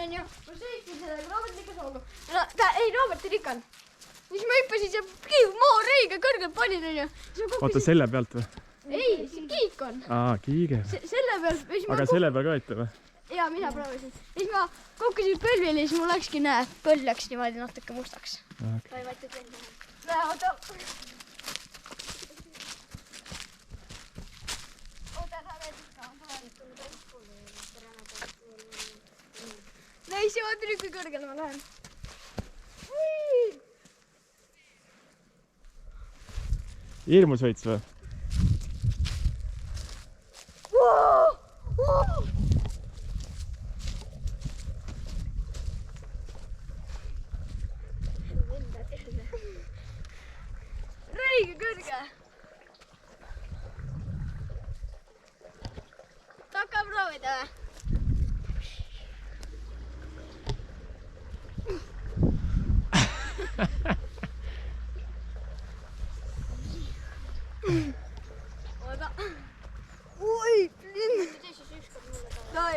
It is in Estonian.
on ju, ma sõitsin sellega, Robert lükkas hoogu. Ei, Robert ei lükanud. Siis ma hüppasin siia mooreiga kõrgelt panin on ju. Oota, selle pealt või? Ei, see kiik on. Kiige. Selle peal. Aga selle peal ka aita või? Jaa, mina proovisin. Siis ma kukkusin põlvili, siis mul läkski, näe, põll läks niimoodi natuke mustaks. Vai vaikka kõndima. Näe, oota. Oota, sa veel ikka. Näis, vaata nüüd kui kõrgele ma lähen. Hirmus veits või?